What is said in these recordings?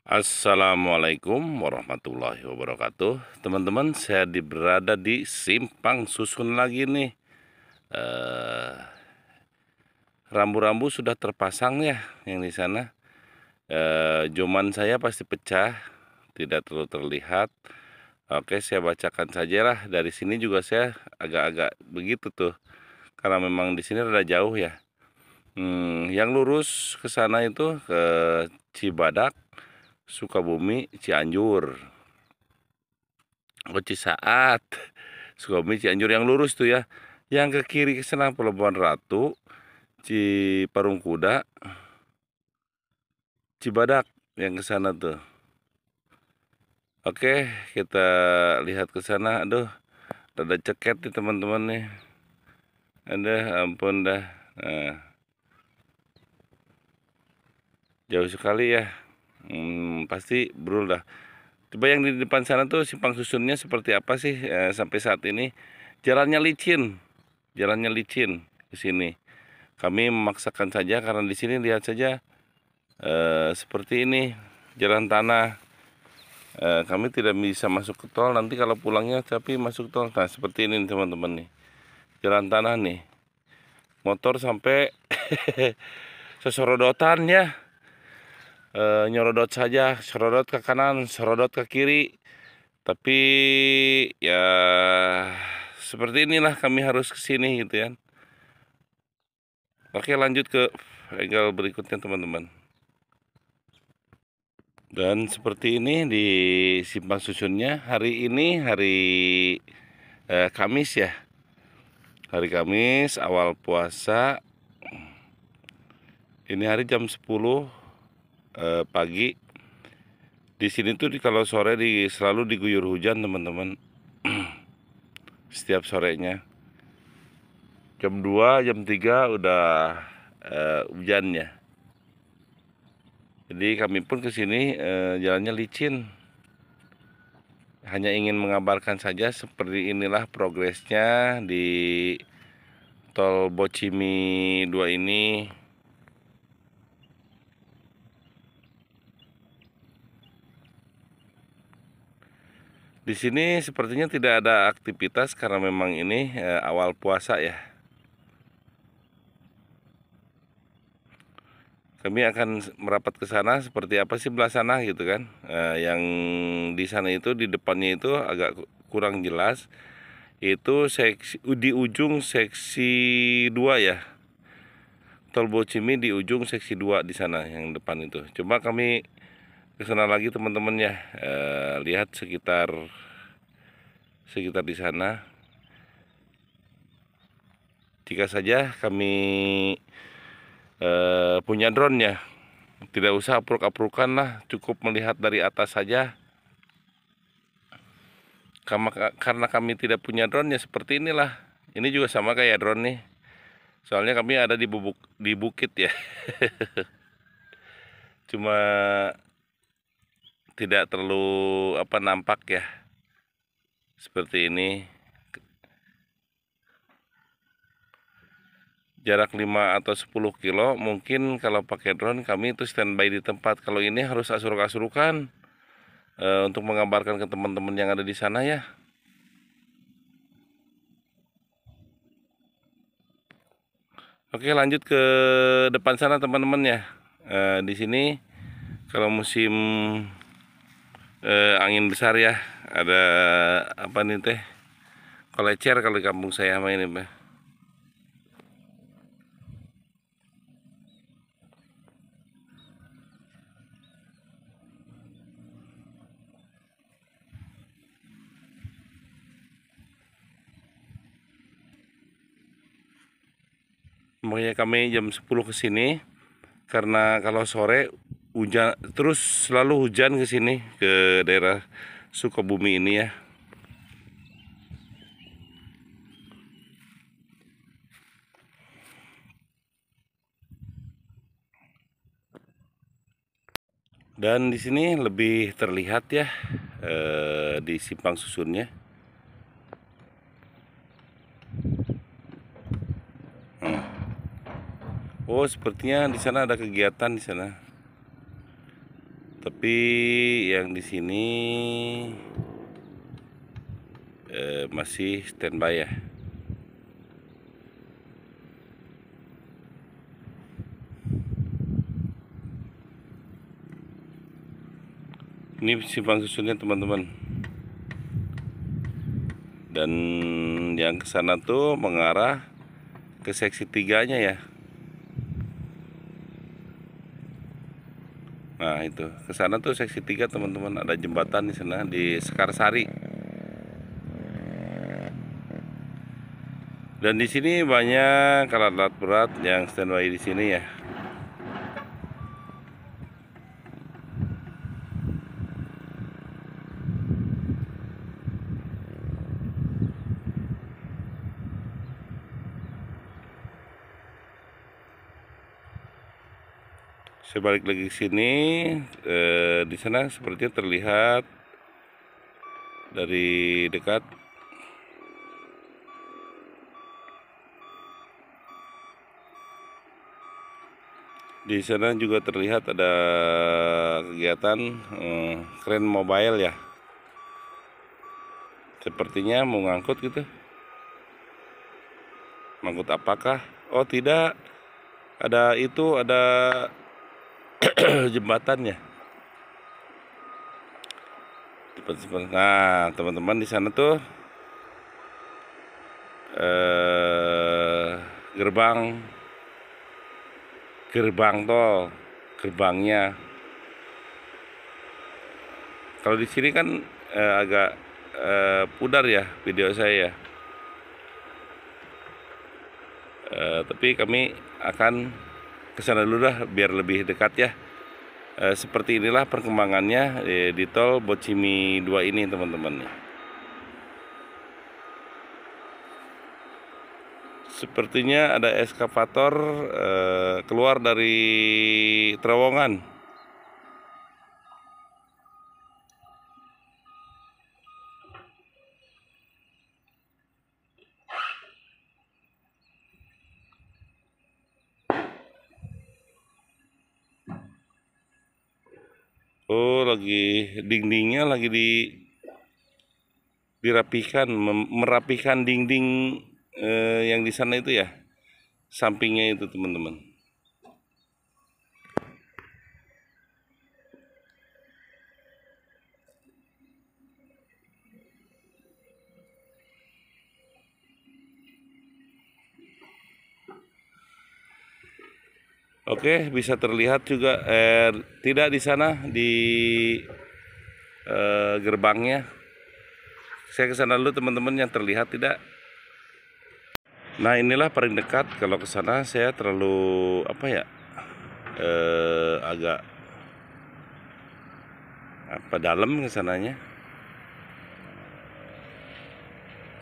Assalamualaikum warahmatullahi wabarakatuh. Teman-teman, saya berada di Simpang Susun lagi nih. Eh, Rambu-rambu sudah terpasang ya yang di sana. Joman saya pasti pecah, tidak terlalu terlihat. Oke, saya bacakan saja lah. Dari sini juga saya agak-agak begitu tuh, karena memang di sini rada jauh ya. Yang lurus ke sana itu ke Cibadak, Sukabumi, Cianjur. Oh, Cisaat, Sukabumi, Cianjur yang lurus tuh ya. Yang ke kiri ke sana Pelabuhan Ratu, Ciparung Kuda, Cibadak yang ke sana tuh. Oke, kita lihat ke sana. Aduh, ada ceket nih teman-teman nih. Ada, ampun dah. Nah, jauh sekali ya. Pasti brul dah. Coba yang di depan sana tuh simpang susunnya seperti apa sih sampai saat ini? Jalannya licin, jalannya licin ke sini. Kami memaksakan saja karena di sini lihat saja seperti ini jalan tanah. Kami tidak bisa masuk ke tol nanti kalau pulangnya, tapi masuk tol. Nah, seperti ini teman-teman nih, jalan tanah nih, motor sampai sesorodotan ya. Nyorodot saja, serodot ke kanan, serodot ke kiri. Tapi ya seperti inilah kami harus ke sini gitu ya. Oke, lanjut ke angle berikutnya teman-teman. Dan seperti ini di simpang susunnya. Hari ini hari Kamis ya. Hari Kamis awal puasa. Ini hari jam 10 pagi. Di sini tuh kalau sore selalu diguyur hujan teman-teman. Setiap sorenya. Jam 2, jam 3 udah hujannya. Jadi kami pun ke sini jalannya licin. Hanya ingin mengabarkan saja seperti inilah progresnya di tol Bocimi 2 ini. Di sini sepertinya tidak ada aktivitas karena memang ini awal puasa ya. Kami akan merapat ke sana seperti apa sih belah sana gitu kan. Yang di sana itu di depannya itu agak kurang jelas. Itu di ujung seksi 2 ya. Tol Bocimi di ujung seksi 2 di sana yang depan itu. Coba kami ke sana lagi teman-teman ya. Lihat sekitar di sana. Jika saja kami punya drone ya, tidak usah apruk-aprukan lah, cukup melihat dari atas saja. Karena kami tidak punya drone ya seperti inilah. Ini juga sama kayak drone nih. Soalnya kami ada di bukit ya. Cuma tidak terlalu nampak ya. Seperti ini. Jarak 5 atau 10 kilo mungkin kalau pakai drone kami itu standby di tempat. Kalau ini harus asuruk-asurukan untuk mengabarkan ke teman-teman yang ada di sana ya. Oke, lanjut ke depan sana teman-teman ya. Di sini kalau musim angin besar ya, ada apa nih teh? Kolecer kalau di kampung saya sama ini, Pak. Makanya kami jam 10 ke sini karena kalau sore hujan terus, selalu hujan ke sini ke daerah Sukabumi ini ya. Dan di sini lebih terlihat ya di simpang susunnya. Oh, sepertinya di sana ada kegiatan di sana. Tapi yang di sini masih standby ya. Ini simpang susunnya teman-teman. Dan yang ke sana tuh mengarah ke seksi 3-nya ya. Nah, itu ke sana tuh seksi 3 teman-teman, ada jembatan di sana di Sekarsari. Dan di sini banyak alat-alat berat yang standby di sini ya. Saya balik lagi ke sini, di sana sepertinya terlihat dari dekat. Di sana juga terlihat ada kegiatan kren mobile ya. Sepertinya mau ngangkut gitu. Ngangkut apakah? Oh tidak, ada itu, ada jembatannya. Nah, teman-teman di sana tuh gerbang tol, gerbangnya. Kalau di sini kan agak pudar ya video saya ya. Tapi kami akan ke sana dulu dah biar lebih dekat ya. Seperti inilah perkembangannya di tol Bocimi 2 ini teman-teman. Sepertinya ada eskavator keluar dari terowongan. Oh, lagi dindingnya lagi dirapikan, merapikan dinding yang di sana itu ya, sampingnya itu teman-teman. Oke, bisa terlihat juga tidak di sana di gerbangnya. Saya ke sana dulu teman-teman, yang terlihat tidak. Nah, inilah paling dekat. Kalau ke sana saya terlalu apa ya? Agak dalam ke sananya.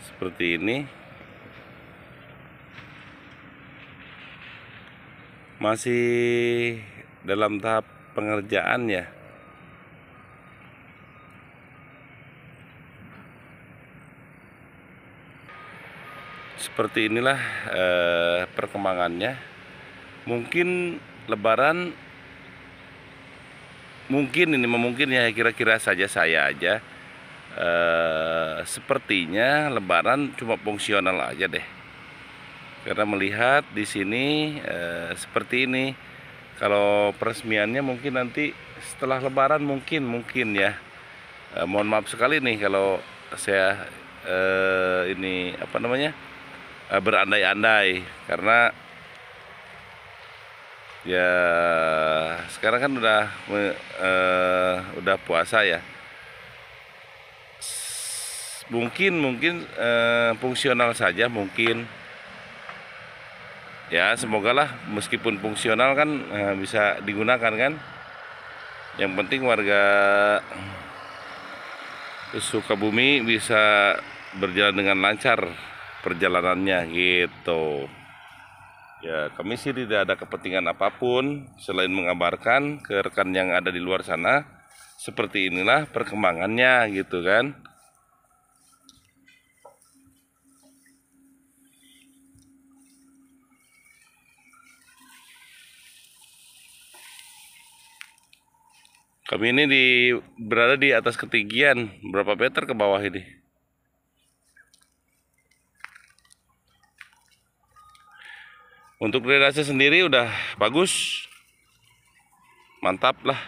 Seperti ini. Masih dalam tahap pengerjaan ya. Seperti inilah perkembangannya. Mungkin Lebaran, mungkin ya, kira-kira saja saya aja. Sepertinya Lebaran cuma fungsional aja deh. Karena melihat di sini seperti ini. Kalau peresmiannya mungkin nanti setelah Lebaran mungkin ya. Mohon maaf sekali nih kalau saya ini apa namanya berandai-andai, karena ya sekarang kan udah puasa ya. Mungkin fungsional saja mungkin. Ya, semoga lah meskipun fungsional kan bisa digunakan kan. Yang penting warga Sukabumi bisa berjalan dengan lancar perjalanannya gitu. Ya, kami sih tidak ada kepentingan apapun selain mengabarkan ke rekan yang ada di luar sana. Seperti inilah perkembangannya gitu kan. Kami ini berada di atas ketinggian berapa meter ke bawah ini. Untuk drainase sendiri udah bagus, mantap lah.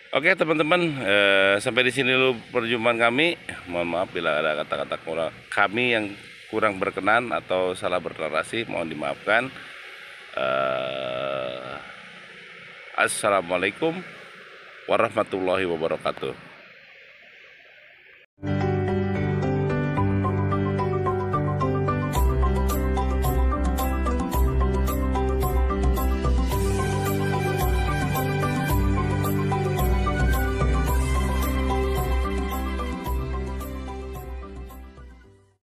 Oke teman-teman, sampai di sini dulu perjumpaan kami. Mohon maaf bila ada kata-kata kami yang kurang berkenan atau salah bernarasi, mohon dimaafkan. Assalamualaikum warahmatullahi wabarakatuh.